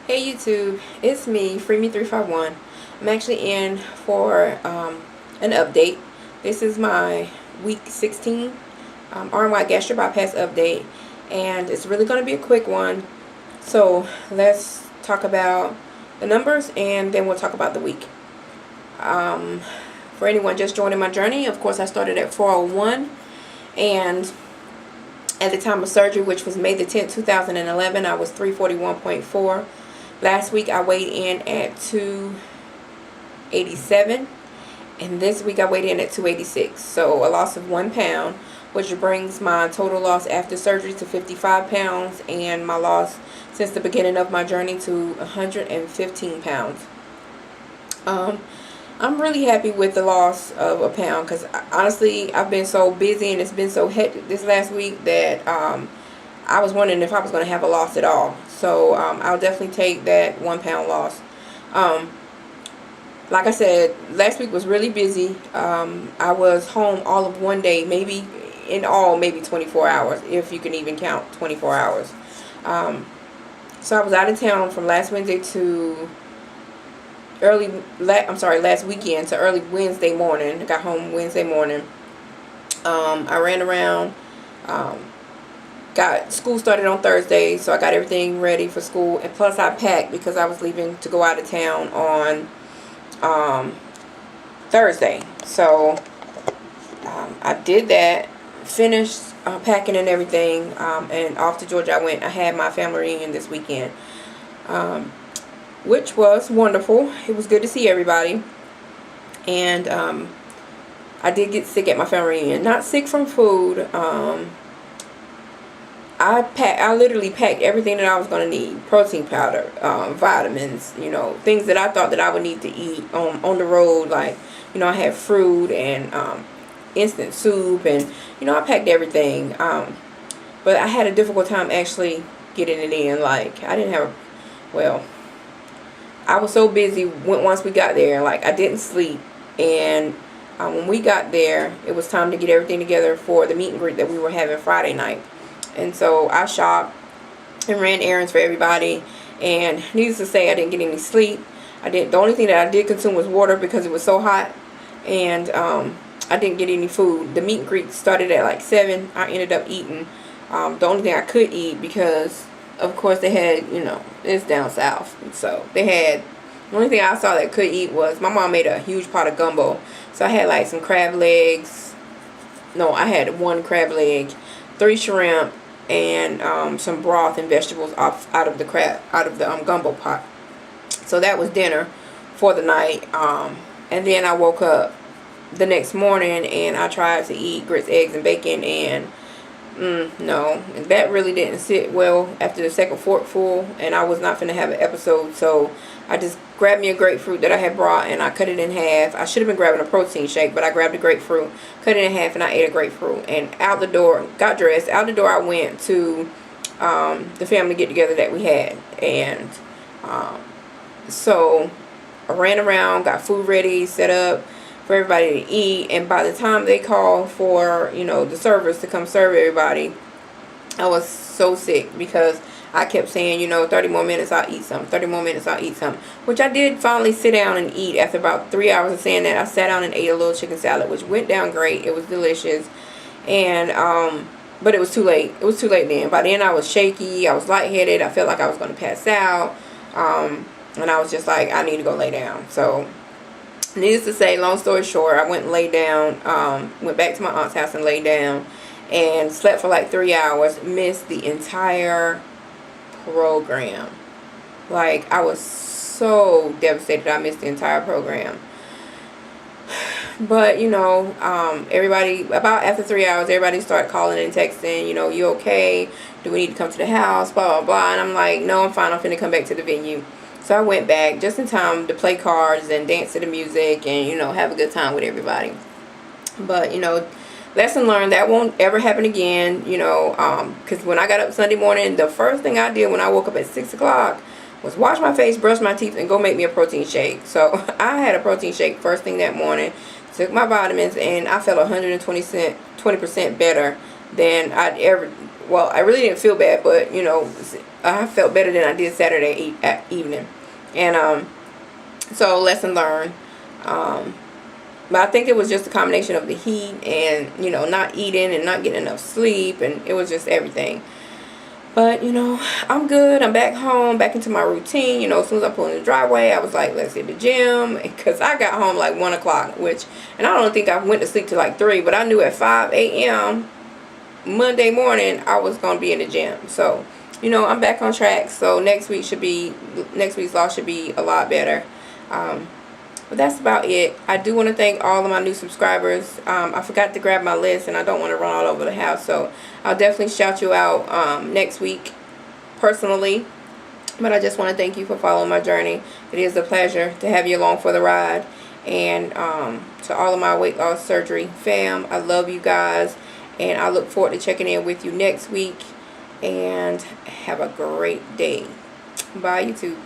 Hey YouTube, it's me, FreeMe351. I'm actually in for an update. This is my week 16 arm-wide gastric bypass update, and it's really going to be a quick one. So let's talk about the numbers, and then we'll talk about the week. For anyone just joining my journey, of course I started at 401, and at the time of surgery, which was May the 10th, 2011, I was 341.4. Last week I weighed in at 287, and this week I weighed in at 286, so a loss of 1 pound, which brings my total loss after surgery to 55 pounds, and my loss since the beginning of my journey to 115 pounds. I'm really happy with the loss of a pound, because honestly I've been so busy and it's been so hectic this last week that I was wondering if I was going to have a loss at all. So I'll definitely take that 1 pound loss. Like I said, last week was really busy. I was home all of one day, maybe in all, maybe 24 hours, if you can even count 24 hours. So I was out of town from last Wednesday to last weekend to early Wednesday morning. I got home Wednesday morning. I ran around. Got school started on Thursday, so I got everything ready for school, and plus I packed because I was leaving to go out of town on Thursday. So I did that, finished packing and everything, and off to Georgia I went. I had my family reunion this weekend, which was wonderful. It was good to see everybody, and I did get sick at my family reunion. Not sick from food. I literally packed everything that I was going to need. Protein powder, vitamins, things that I thought that I would need to eat on the road. Like, I had fruit and instant soup, and, I packed everything. But I had a difficult time actually getting it in. Like, I didn't have, I was so busy once we got there. Like, I didn't sleep. And when we got there, it was time to get everything together for the meet and greet that we were having Friday night. And so I shopped and ran errands for everybody, and needless to say, I didn't get any sleep. The only thing that I did consume was water because it was so hot, and I didn't get any food. The meet and greet started at like 7. I ended up eating the only thing I could eat because, of course, they had, it's down south, and so they had, the only thing I saw that could eat was, my mom made a huge pot of gumbo, so I had like some crab legs. No, I had 1 crab leg, 3 shrimp, and some broth and vegetables out of the gumbo pot. So that was dinner for the night. And then I woke up the next morning and I tried to eat grits, eggs, and bacon, and no, that really didn't sit well after the second forkful, and I was not finna have an episode. So I just grabbed me a grapefruit that I had brought, and I cut it in half. I should have been grabbing a protein shake, but I grabbed a grapefruit, cut it in half, and I ate a grapefruit. And out the door, got dressed. Out the door I went to the family get together that we had, and so I ran around, got food ready, set up for everybody to eat, and by the time they called for, the servers to come serve everybody, I was so sick because I kept saying, 30 more minutes, I'll eat something. 30 more minutes, I'll eat something. Which I did finally sit down and eat. After about 3 hours of saying that, I sat down and ate a little chicken salad, which went down great. It was delicious. And, but it was too late. It was too late then. By then I was shaky. I was lightheaded. I felt like I was going to pass out. And I was just like, I need to go lay down. So, needless to say, long story short, I went and laid down. Went back to my aunt's house and laid down. And slept for like 3 hours. Missed the entire program. Like, I was so devastated I missed the entire program. But everybody, about after 3 hours, everybody started calling and texting, you okay, do we need to come to the house, blah blah blah. And I'm like, no, I'm fine, I'm finna come back to the venue. So I went back just in time to play cards and dance to the music and have a good time with everybody. But lesson learned, that won't ever happen again, because when I got up Sunday morning, the first thing I did when I woke up at 6 o'clock was wash my face, brush my teeth, and go make me a protein shake. So I had a protein shake first thing that morning, took my vitamins, and I felt 120% better than I'd ever, well, I really didn't feel bad, but, you know, I felt better than I did Saturday evening. And so lesson learned. But I think it was just a combination of the heat and, you know, not eating and not getting enough sleep, and it was just everything. But, you know, I'm good. I'm back home, back into my routine. You know, as soon as I pulled in the driveway, I was like, let's hit the gym. Because I got home like 1 o'clock, and I don't think I went to sleep till like 3. But I knew at 5 a.m. Monday morning, I was going to be in the gym. So, you know, I'm back on track. So next week's vlog should be a lot better. But that's about it. I do want to thank all of my new subscribers. I forgot to grab my list, and I don't want to run all over the house, so I'll definitely shout you out next week personally. But I just want to thank you for following my journey. It is a pleasure to have you along for the ride. And to all of my weight loss surgery fam, I love you guys, and I look forward to checking in with you next week. And have a great day. Bye, YouTube.